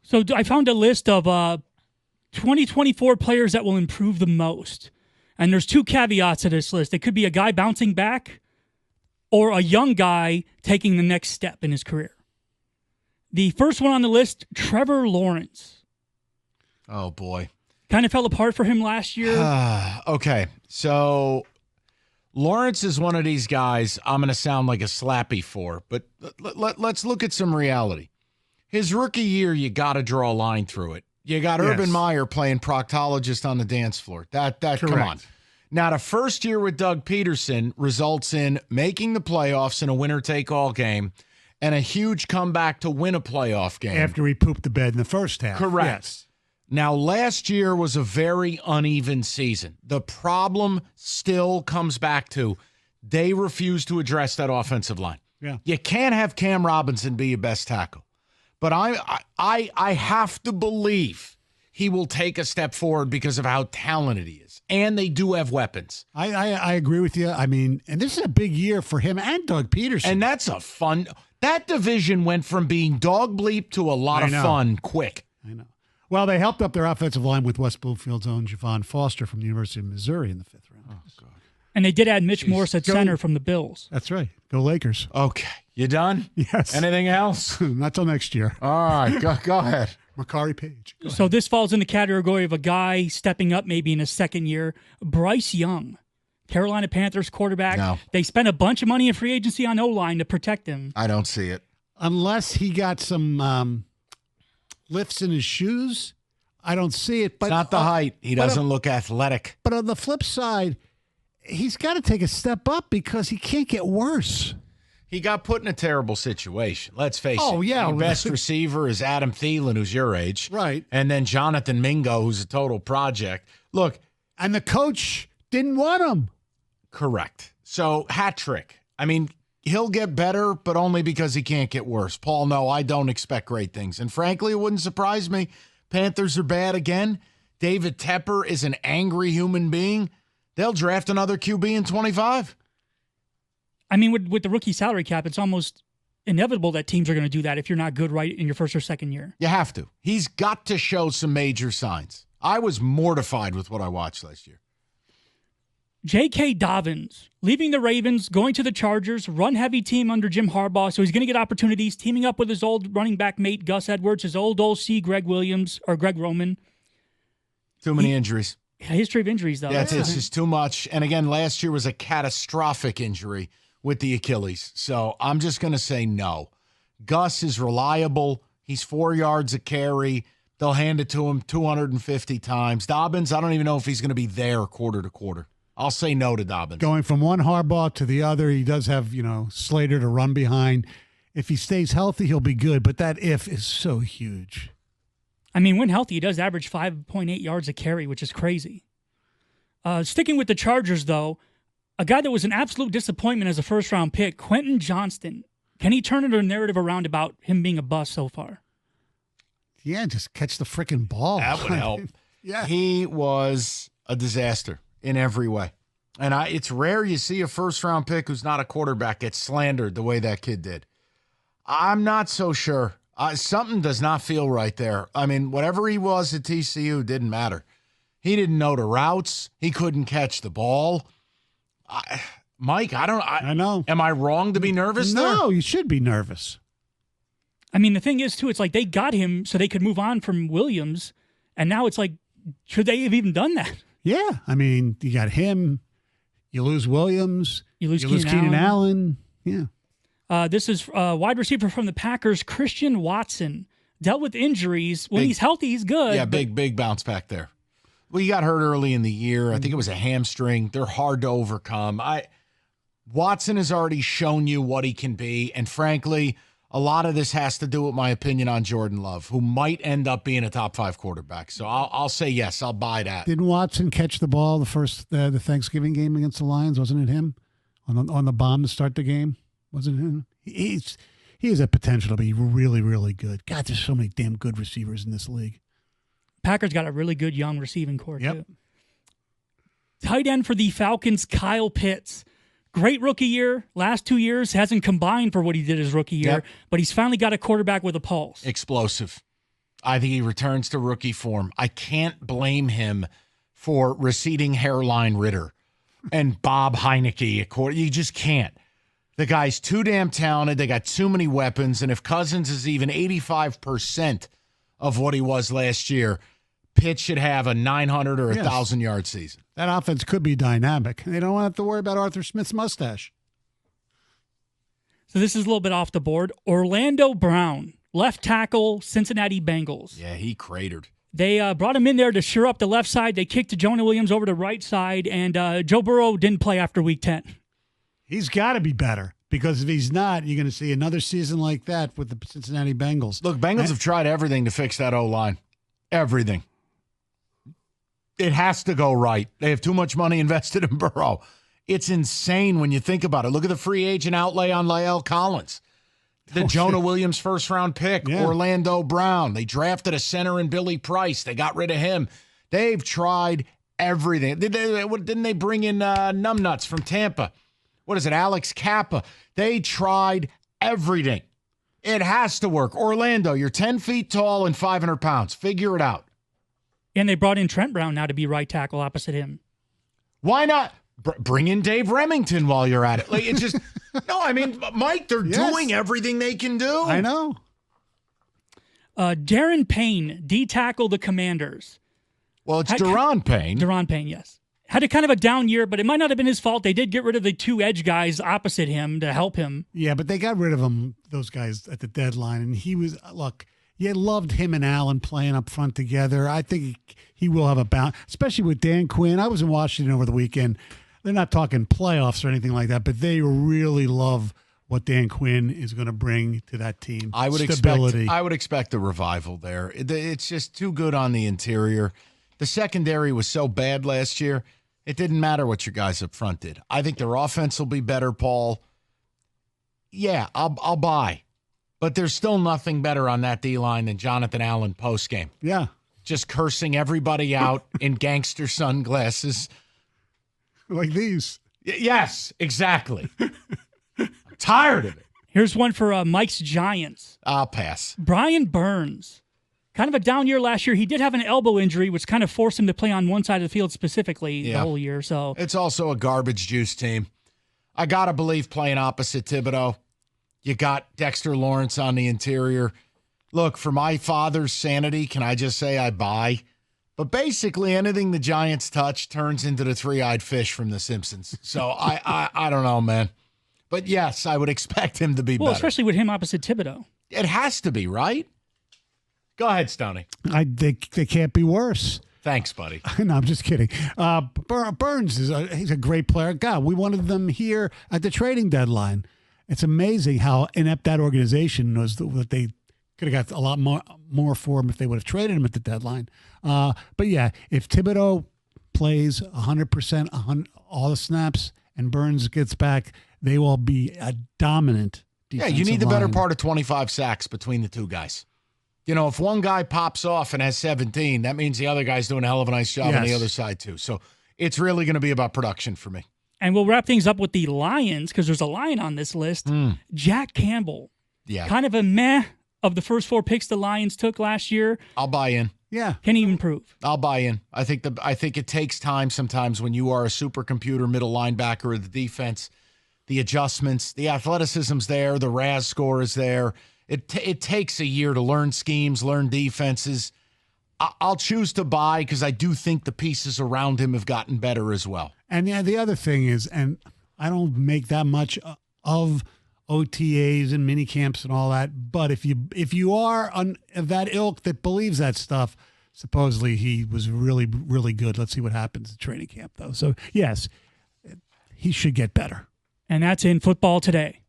So I found a list of 2024 players that will improve the most. And there's two caveats to this list. It could be a guy bouncing back or a young guy taking the next step in his career. The first one on the list, Trevor Lawrence. Oh, boy. Kind of fell apart for him last year. Okay, so Lawrence is one of these guys I'm going to sound like a slappy for, but let's look at some reality. His rookie year, you got to draw a line through it. You got Urban Meyer playing proctologist on the dance floor. That come on. Now, the first year with Doug Peterson results in making the playoffs in a winner-take-all game and a huge comeback to win a playoff game. After he pooped the bed in the first half. Correct. Yes. Now, last year was a very uneven season. The problem still comes back to they refuse to address that offensive line. Yeah. You can't have Cam Robinson be your best tackle. But I have to believe he will take a step forward because of how talented he is. And they do have weapons. I agree with you. I mean, and this is a big year for him and Doug Peterson. And that's a fun – that division went from being dog bleep to a lot of fun quick. I know. Well, they helped up their offensive line with West Bloomfield's own Javon Foster from the University of Missouri in the 5th round. Oh, God. And they did add Mitch Morse at center from the Bills. That's right. Go Lakers. Okay. You done? Yes. Anything else? Not till next year. All right. Go ahead. Makari Page. So this falls in the category of a guy stepping up maybe in his second year. Bryce Young, Carolina Panthers quarterback. No. They spent a bunch of money in free agency on O-line to protect him. I don't see it. Unless he got some lifts in his shoes, I don't see it. But it's not the height. He doesn't look athletic. But on the flip side, he's got to take a step up because he can't get worse. He got put in a terrible situation. Let's face it. Oh, yeah. The best receiver is Adam Thielen, who's your age. Right. And then Jonathan Mingo, who's a total project. Look. And the coach didn't want him. Correct. So, hat trick. I mean, he'll get better, but only because he can't get worse. Paul, no, I don't expect great things. And frankly, it wouldn't surprise me. Panthers are bad again. David Tepper is an angry human being. They'll draft another QB in 25. I mean, with the rookie salary cap, it's almost inevitable that teams are going to do that if you're not good right in your first or second year. You have to. He's got to show some major signs. I was mortified with what I watched last year. J.K. Dobbins, leaving the Ravens, going to the Chargers, run-heavy team under Jim Harbaugh, so he's going to get opportunities, teaming up with his old running back mate, Gus Edwards, his old C, Greg Roman. Too many injuries. History of injuries, though. Yeah, it's just too much. And again, last year was a catastrophic injury with the Achilles. So I'm just going to say no. Gus is reliable. He's 4 yards a carry. They'll hand it to him 250 times. Dobbins, I don't even know if he's going to be there quarter to quarter. I'll say no to Dobbins. Going from one Harbaugh to the other, he does have, Slater to run behind. If he stays healthy, he'll be good. But that if is so huge. I mean, when healthy, he does average 5.8 yards a carry, which is crazy. Sticking with the Chargers, though, a guy that was an absolute disappointment as a first-round pick, Quentin Johnston. Can he turn a narrative around about him being a bust so far? Yeah, just catch the freaking ball. That would help. Yeah. He was a disaster in every way. And it's rare you see a first-round pick who's not a quarterback get slandered the way that kid did. I'm not so sure. Something does not feel right there. I mean, whatever he was at TCU didn't matter. He didn't know the routes. He couldn't catch the ball. Mike, I know. Am I wrong to be nervous there? No, you should be nervous. I mean, the thing is, too, it's like they got him so they could move on from Williams, and now it's like, should they have even done that? Yeah. I mean, you got him. You lose Williams. You lose Keenan Allen. Yeah. This is wide receiver from the Packers, Christian Watson. Dealt with injuries. When he's healthy, he's good. Yeah, big bounce back there. Well, he got hurt early in the year. I think it was a hamstring. They're hard to overcome. Watson has already shown you what he can be, and frankly, a lot of this has to do with my opinion on Jordan Love, who might end up being a top 5 quarterback. So I'll say yes. I'll buy that. Didn't Watson catch the ball the Thanksgiving game against the Lions? Wasn't it him on the bomb to start the game? Wasn't it him? He has a potential to be really, really good. God, there's so many damn good receivers in this league. Packers got a really good young receiving core, too. Tight end for the Falcons, Kyle Pitts. Great rookie year. Last 2 years hasn't combined for what he did his rookie year, but he's finally got a quarterback with a pulse. Explosive. I think he returns to rookie form. I can't blame him for receding hairline Ritter and Bob Heineke. You just can't. The guy's too damn talented. They got too many weapons. And if Cousins is even 85% of what he was last year, Pitt should have a 900 or 1,000-yard season. That offense could be dynamic. They don't have to worry about Arthur Smith's mustache. So this is a little bit off the board. Orlando Brown, left tackle, Cincinnati Bengals. Yeah, he cratered. They brought him in there to shore up the left side. They kicked Jonah Williams over to right side, and Joe Burrow didn't play after week 10. He's got to be better, because if he's not, you're going to see another season like that with the Cincinnati Bengals. Look, Bengals have tried everything to fix that O-line. Everything. It has to go right. They have too much money invested in Burrow. It's insane when you think about it. Look at the free agent outlay on La'el Collins. The Jonah Williams first-round pick, Orlando Brown. They drafted a center in Billy Price. They got rid of him. They've tried everything. Didn't they bring in Numbnuts from Tampa? What is it, Alex Kappa? They tried everything. It has to work. Orlando, you're 10 feet tall and 500 pounds. Figure it out. And they brought in Trent Brown now to be right tackle opposite him. Why not? Bring in Dave Remington while you're at it. Like, it's just no. I mean, Mike, they're doing everything they can do. I know. Daron Payne, D tackle the Commanders. Well, it's Daron Payne. Daron Payne, yes. Had a kind of a down year, but it might not have been his fault. They did get rid of the two edge guys opposite him to help him. Yeah, but they got rid of him, those guys, at the deadline. And he was, look, you loved him and Allen playing up front together. I think he will have a bounce, especially with Dan Quinn. I was in Washington over the weekend. They're not talking playoffs or anything like that, but they really love what Dan Quinn is going to bring to that team. I would expect a revival there. It's just too good on the interior. The secondary was so bad last year, it didn't matter what your guys up front did. I think their offense will be better, Paul. Yeah, I'll buy. But there's still nothing better on that D-line than Jonathan Allen postgame. Yeah. Just cursing everybody out in gangster sunglasses. Like these. Yes, exactly. I'm tired of it. Here's one for Mike's Giants. I'll pass. Brian Burns. Kind of a down year last year. He did have an elbow injury, which kind of forced him to play on one side of the field specifically the whole year. So it's also a garbage juice team. I got to believe playing opposite Thibodeau. You got Dexter Lawrence on the interior. Look, for my father's sanity, can I just say I buy? But basically, anything the Giants touch turns into the three-eyed fish from The Simpsons. So I don't know, man. But yes, I would expect him to be better. Well, especially with him opposite Thibodeau. It has to be, right? Go ahead, Stoney. They can't be worse. Thanks, buddy. No, I'm just kidding. Burns he's a great player. God, we wanted them here at the trading deadline. It's amazing how inept that organization was. That they could have got a lot more for him if they would have traded him at the deadline. But yeah, if Thibodeau plays 100%, all the snaps, and Burns gets back, they will be a dominant defensive line. Yeah, you need the better part of 25 sacks between the two guys. You know, if one guy pops off and has 17, that means the other guy's doing a hell of a nice job on the other side too. So it's really going to be about production for me. And we'll wrap things up with the Lions, because there's a Lion on this list. Jack Campbell. Yeah. Kind of a meh of the first 4 picks the Lions took last year. I'll buy in. Yeah. Can he improve? I'll buy in. I think it takes time sometimes when you are a supercomputer middle linebacker of the defense. The adjustments, the athleticism's there, the RAS score is there. It takes a year to learn schemes, learn defenses. I'll choose to buy because I do think the pieces around him have gotten better as well. And yeah, the other thing is, and I don't make that much of OTAs and mini camps and all that, but if you are of that ilk that believes that stuff, supposedly he was really, really good. Let's see what happens at training camp, though. So yes, he should get better. And that's in Football Today.